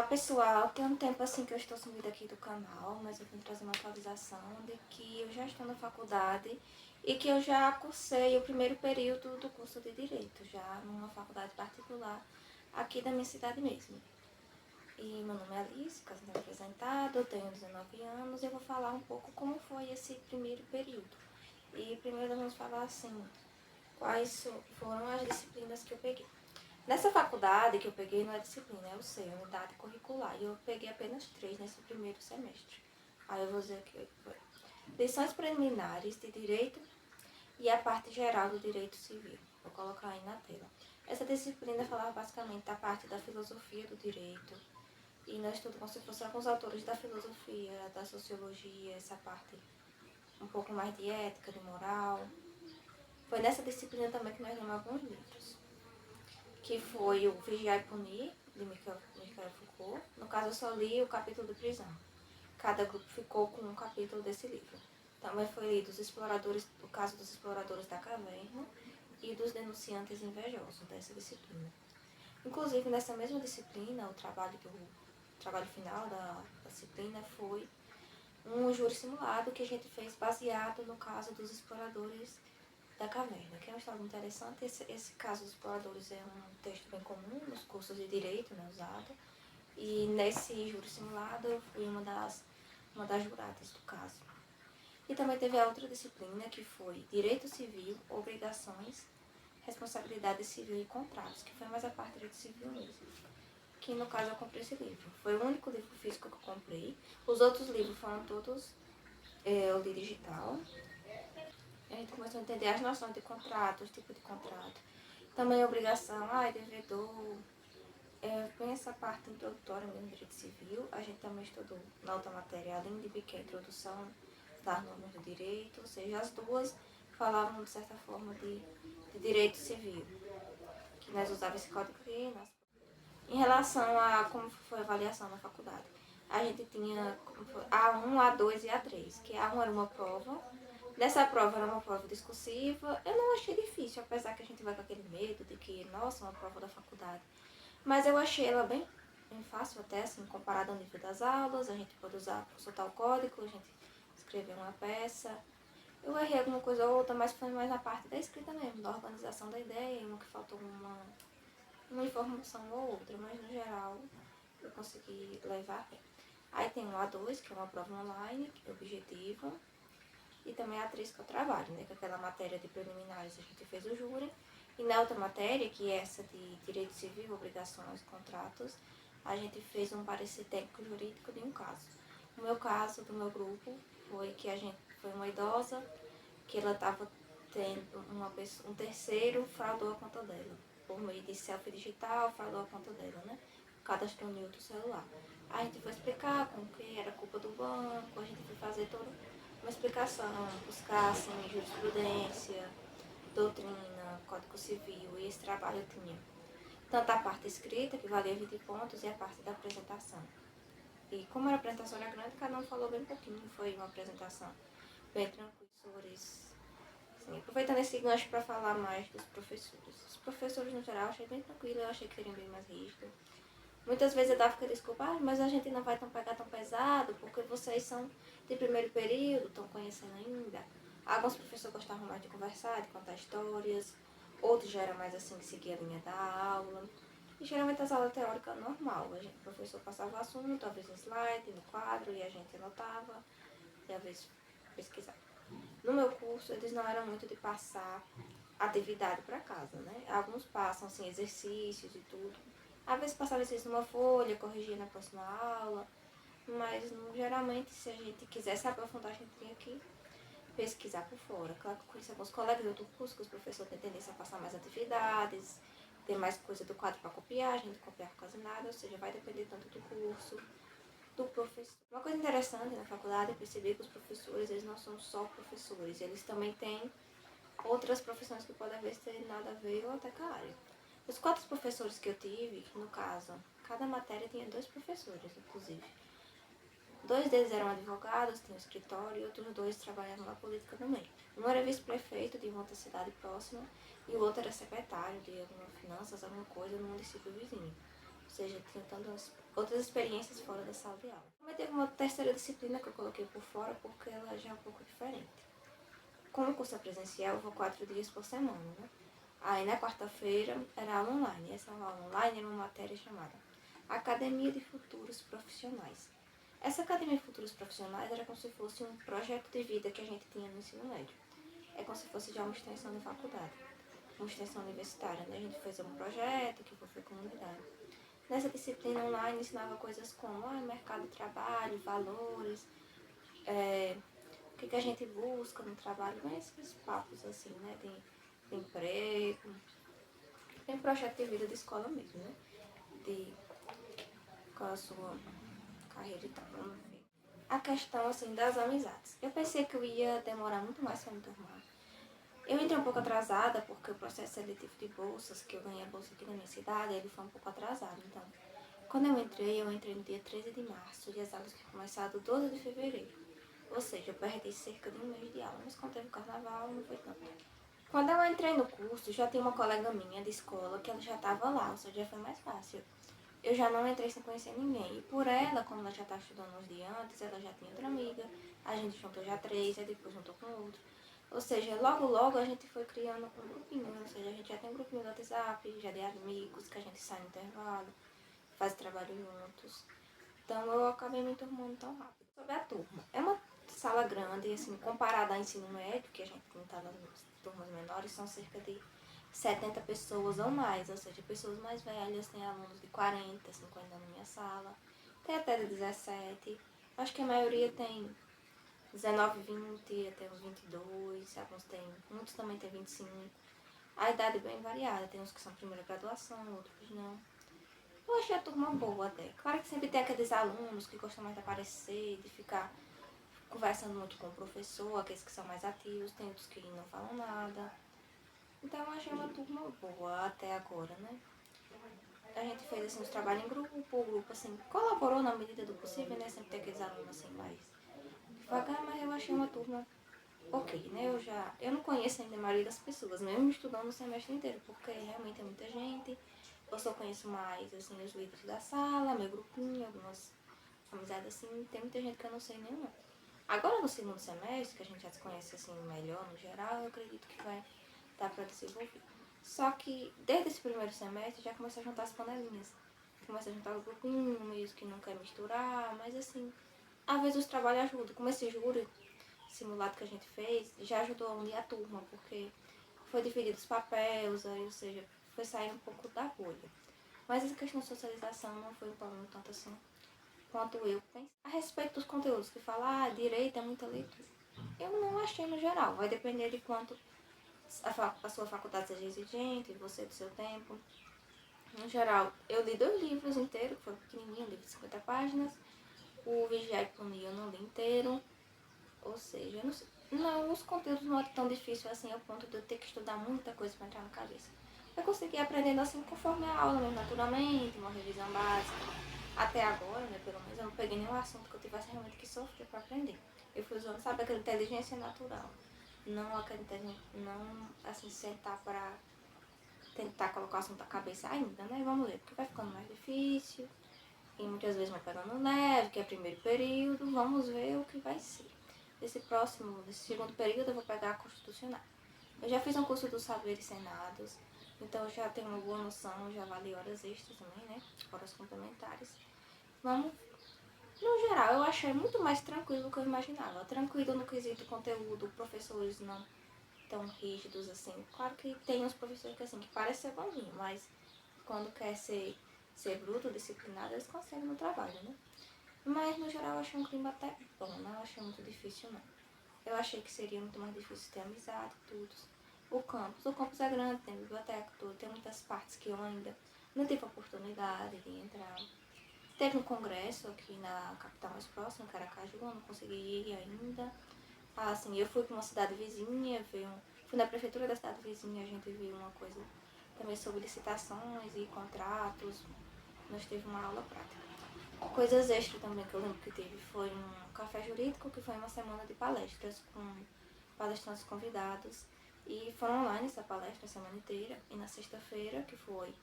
pessoal, tem um tempo assim que eu estou sumida aqui do canal, mas eu vim trazer uma atualização de que eu já estou na faculdade e que eu já cursei o primeiro período do curso de Direito, já numa faculdade particular aqui da minha cidade mesmo. E meu nome é Alice, caso não tenha apresentado, eu tenho 19 anos e eu vou falar um pouco como foi esse primeiro período. E primeiro vamos falar assim, quais foram as disciplinas que eu peguei. Nessa faculdade que eu peguei não é disciplina, é o C, unidade curricular. E eu peguei apenas 3 nesse primeiro semestre. Aí eu vou dizer que foi lições preliminares de direito e a parte geral do direito civil. Vou colocar aí na tela. Essa disciplina falava basicamente da parte da filosofia do direito. E nós estudamos como se fossem alguns autores da filosofia, da sociologia, essa parte um pouco mais de ética, de moral. Foi nessa disciplina também que nós lemos alguns livros, que foi o Vigiar e Punir, de Michel Foucault. No caso, eu só li o capítulo de prisão. Cada grupo ficou com um capítulo desse livro. Também foi lido o caso dos exploradores da caverna e dos denunciantes invejosos dessa disciplina. Inclusive, nessa mesma disciplina, o trabalho final da disciplina foi um júri simulado que a gente fez baseado no caso dos exploradores da caverna, que é uma história muito interessante. Esse caso dos exploradores é um texto bem comum nos cursos de direito, né, usado. E nesse júri simulado eu fui uma das juradas do caso. E também teve a outra disciplina que foi Direito Civil, Obrigações, Responsabilidade Civil e Contratos, que foi mais a parte de direito civil mesmo. Que no caso eu comprei esse livro. Foi o único livro físico que eu comprei. Os outros livros foram todos eu li digital. A gente começou a entender as noções de contrato, os tipos de contrato. Também obrigação, devedor. Bem essa parte introdutória mesmo do direito civil. A gente também estudou na outra matéria, além de que a introdução das normas do direito, ou seja, as duas falavam de certa forma de direito civil, que nós usávamos esse código aqui. Em relação a como foi a avaliação na faculdade, a gente tinha A1, A2 e A3, que A1 era uma prova. Nessa prova era uma prova discursiva. Eu não achei difícil, apesar que a gente vai com aquele medo de que, nossa, uma prova da faculdade. Mas eu achei ela bem fácil até, assim, comparada ao nível das aulas. A gente pode usar, soltar o código, a gente escrever uma peça. Eu errei alguma coisa ou outra, mas foi mais na parte da escrita mesmo, da organização da ideia, uma que faltou uma informação ou outra, mas no geral eu consegui levar bem. Aí tem o A2, que é uma prova online, que é objetiva, e também a A3, que é o trabalho, né? Que é aquela matéria de preliminares a gente fez o júri. E na outra matéria, que é essa de direito civil, obrigações, contratos, a gente fez um parecer técnico jurídico de um caso. O meu caso, do meu grupo, foi que foi uma idosa, que ela estava tendo um terceiro fraudou a conta dela. Por meio de selfie digital, fraudou a conta dela, né? Cadastrou no outro celular. A gente foi explicar como que era culpa do banco, a gente foi fazer toda uma explicação, buscar assim, jurisprudência, doutrina, código civil, e esse trabalho tinha tanto a parte escrita, que valia 20 pontos, e a parte da apresentação. E como a apresentação era grande, cada um falou bem pouquinho, foi uma apresentação bem tranquila. Assim, aproveitando esse gancho para falar mais dos professores. Os professores, no geral, eu achei bem tranquilo, eu achei que seriam bem mais rígidos. Muitas vezes eu dava com a desculpa, mas a gente não vai pegar tão pesado, porque vocês são de primeiro período, estão conhecendo ainda. Alguns professores gostavam mais de conversar, de contar histórias, outros já era mais assim, que seguia a linha da aula. E geralmente as aulas teóricas normal, o professor passava o assunto, às vezes no slide, no quadro, e a gente anotava, e às vezes pesquisava. No meu curso, eles não eram muito de passar atividade para casa, né? Alguns passam, assim, exercícios e tudo. Às vezes passava exercício numa folha, corrigia na próxima aula, mas geralmente, se a gente quisesse aprofundar, a gente tinha que pesquisar por fora. Claro que eu conheci alguns colegas de outro curso que os professores têm tendência a passar mais atividades, tem mais coisa do quadro para copiar, a gente copiar quase nada, ou seja, vai depender tanto do curso, do professor. Uma coisa interessante na faculdade é perceber que os professores, eles não são só professores, eles também têm outras profissões que podem às ter nada a ver ou até com a área. Os 4 professores que eu tive, no caso, cada matéria tinha 2 professores, inclusive. 2 deles eram advogados, tinham escritório, e outros 2 trabalhavam na política também. Um era vice-prefeito de uma outra cidade próxima, e o outro era secretário de alguma finanças, alguma coisa, num município vizinho. Ou seja, tinha tantas outras experiências fora da sala de aula. Mas teve uma terceira disciplina que eu coloquei por fora porque ela já é um pouco diferente. Como o curso é presencial, eu vou 4 dias por semana, né? Aí na quarta-feira era aula online. Essa aula online era uma matéria chamada Academia de Futuros Profissionais. Essa Academia de Futuros Profissionais era como se fosse um projeto de vida que a gente tinha no ensino médio. É como se fosse já uma extensão da faculdade, uma extensão universitária, né? A gente fez um projeto que foi comunidade. Nessa disciplina online ensinava coisas como mercado de trabalho, valores, o que a gente busca no trabalho, mas esses papos assim, né? De emprego, tem projeto de vida de escola mesmo, né? De qual a sua carreira e tal, vamos ver. A questão assim das amizades. Eu pensei que eu ia demorar muito mais para me turmar. Eu entrei um pouco atrasada porque o processo seletivo de bolsas, que eu ganhei a bolsa aqui na minha cidade, ele foi um pouco atrasado. Então, quando eu entrei no dia 13 de março e as aulas tinham começado 12 de fevereiro. Ou seja, eu perdi cerca de um mês de aula, mas quando teve o carnaval não foi tanto. Quando eu entrei no curso, já tinha uma colega minha de escola que ela já estava lá, ou seja, já foi mais fácil. Eu já não entrei sem conhecer ninguém. E por ela, como ela já estava estudando uns dias antes, ela já tinha outra amiga, a gente juntou já 3, aí depois juntou com outro. Ou seja, logo a gente foi criando um grupinho, ou seja, a gente já tem um grupinho do WhatsApp, já de amigos, que a gente sai no intervalo, faz trabalho juntos. Então eu acabei me turmando tão rápido. Sobre a turma, é uma sala grande, assim, comparada ao ensino médio, que a gente não está nas turmas menores, são cerca de 70 pessoas ou mais, ou seja, pessoas mais velhas, tem alunos de 40, 50 na minha sala, tem até de 17, acho que a maioria tem 19, 20, até uns 22, alguns tem, muitos também tem 25. A idade é bem variada, tem uns que são primeira graduação, outros não. Eu achei a turma boa até. Claro que sempre tem aqueles alunos que gostam mais de aparecer, de ficar conversando muito com o professor, aqueles que são mais ativos, tem outros que não falam nada. Então eu achei uma turma boa até agora, né? A gente fez assim os trabalhos em grupo, o grupo assim, colaborou na medida do possível, né? Sempre tem aqueles alunos assim mais devagar, mas eu achei uma turma ok, né? Eu não conheço ainda a maioria das pessoas, mesmo estudando o semestre inteiro, porque realmente é muita gente. Eu só conheço mais, assim, os líderes da sala, meu grupinho, algumas amizades assim, tem muita gente que eu não sei nenhuma. Agora no segundo semestre, que a gente já se conhece assim melhor no geral, eu acredito que vai dar pra desenvolver. Só que desde esse primeiro semestre já começou a juntar as panelinhas. Começa a juntar os grupinhos que não quer misturar, mas assim, às vezes os trabalhos ajudam. Como esse júri simulado que a gente fez, já ajudou a unir a turma, porque foi dividido os papéis, aí, ou seja, foi sair um pouco da bolha. Mas essa questão de socialização não foi um problema tanto assim quanto eu penso. A respeito dos conteúdos que falar, direito é muita leitura. Eu não achei no geral, vai depender de quanto a sua faculdade seja exigente, você do seu tempo. No geral, eu li 2 livros inteiros, que foram pequenininhos, um livro de 50 páginas. O Vigiar e Punir eu não li inteiro. Ou seja, não, os conteúdos não é tão difícil assim ao ponto de eu ter que estudar muita coisa para entrar na cabeça. Eu consegui aprendendo assim conforme a aula, mesmo naturalmente, uma revisão básica. Até agora, né, pelo menos, eu não peguei nenhum assunto que eu tivesse realmente que sofrer para aprender. Eu fui usando, sabe, aquela inteligência natural. Não aquela inteligência, não assim, sentar para tentar colocar o assunto na cabeça ainda, né? Vamos ver, porque vai ficando mais difícil. E muitas vezes vai pegando leve, que é primeiro período. Vamos ver o que vai ser. Desse segundo período, eu vou pegar a constitucional. Eu já fiz um curso dos saberes senados, então eu já tenho uma boa noção, já vale horas extras também, né? Horas complementares. Vamos, no geral, eu achei muito mais tranquilo do que eu imaginava. Tranquilo no quesito conteúdo, professores não tão rígidos assim. Claro que tem uns professores que assim, que parecem ser bonzinho, mas quando quer ser bruto, disciplinado, eles conseguem no trabalho, né? Mas no geral eu achei um clima até bom, não achei muito difícil não. Eu achei que seria muito mais difícil ter amizade, tudo. O campus é grande, tem biblioteca, tudo, tem muitas partes que eu ainda não tive a oportunidade de entrar. Teve um congresso aqui na capital mais próxima, Caracaju, eu não consegui ir ainda. Ah, assim, eu fui para uma cidade vizinha, fui na prefeitura da cidade vizinha, a gente viu uma coisa também sobre licitações e contratos. Nós tivemos uma aula prática. Coisas extras também que eu lembro que teve foi um café jurídico, que foi uma semana de palestras com palestrantes convidados. E foram online essa palestra a semana inteira. E na sexta-feira, que foi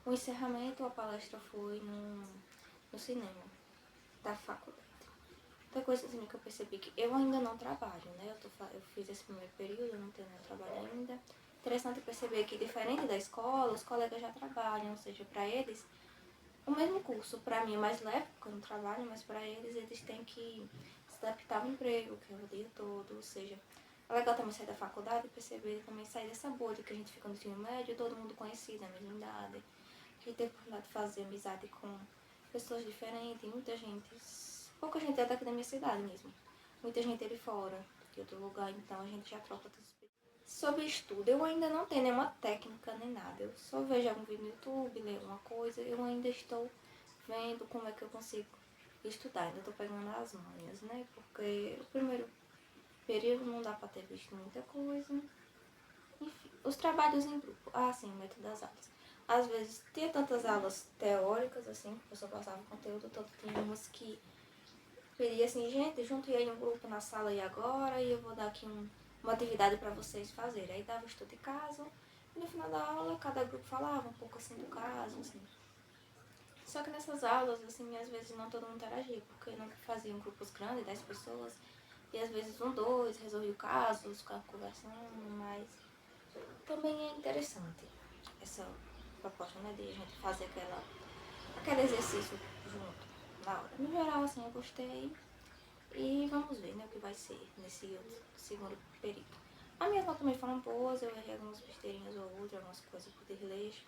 o encerramento, a palestra foi no cinema da faculdade. Outra coisa assim que eu percebi que eu ainda não trabalho, né? Eu fiz esse primeiro período, eu não tenho nenhum trabalho ainda. Interessante perceber que, diferente da escola, os colegas já trabalham, ou seja, para eles, o mesmo curso, para mim é mais leve, porque eu não trabalho, mas para eles têm que se adaptar ao emprego, que é o dia todo, ou seja, é legal também sair da faculdade e perceber também sair dessa bolha que a gente fica no ensino médio, todo mundo conhecido, a mesma idade. A gente tem a oportunidade de fazer amizade com pessoas diferentes, muita gente, pouca gente é daqui da minha cidade mesmo, muita gente é de fora, de outro lugar, então a gente já troca outras experiências. Sobre estudo, eu ainda não tenho nenhuma técnica nem nada, eu só vejo algum vídeo no YouTube, leio alguma coisa, eu ainda estou vendo como é que eu consigo estudar, ainda estou pegando as manhas, né, porque o primeiro período não dá para ter visto muita coisa. Enfim, os trabalhos em grupo. Ah, sim, o método das aulas. Às vezes tinha tantas aulas teóricas, assim, que o professor passava o conteúdo todo, tinha umas que pedia assim, gente, junte aí um grupo na sala aí agora e eu vou dar aqui uma atividade para vocês fazerem. Aí dava o estudo de caso e no final da aula cada grupo falava um pouco assim do caso, assim. Só que nessas aulas, assim, às vezes não todo mundo interagia, porque não faziam grupos grandes, 10 pessoas, e às vezes um, dois, resolvia o caso, ficava conversando, mas também é interessante essa proposta, né, de a gente fazer aquele exercício junto na hora. No geral, assim, eu gostei e vamos ver, né, o que vai ser nesse outro, segundo período. As minhas notas também foram boas, eu errei algumas besteirinhas ou outras, algumas coisas por desleixo.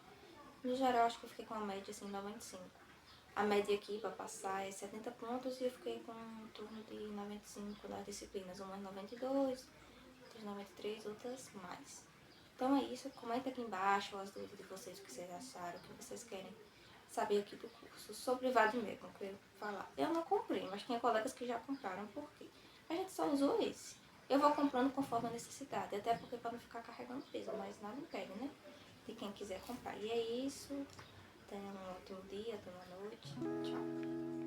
No geral, acho que eu fiquei com a média, assim, 95. A média aqui para passar é 70 pontos e eu fiquei com um turno de 95 nas disciplinas, umas 92, outras 93, outras mais. Então é isso, comenta aqui embaixo as dúvidas de vocês, o que vocês acharam, o que vocês querem saber aqui do curso. Sobre Vademecum, que eu ia falar. Eu não comprei, mas tinha colegas que já compraram, por quê? A gente só usou esse. Eu vou comprando conforme a necessidade, até porque para não ficar carregando peso, mas nada impede, né? De quem quiser comprar. E é isso. Tenha um ótimo dia, boa noite. Tchau.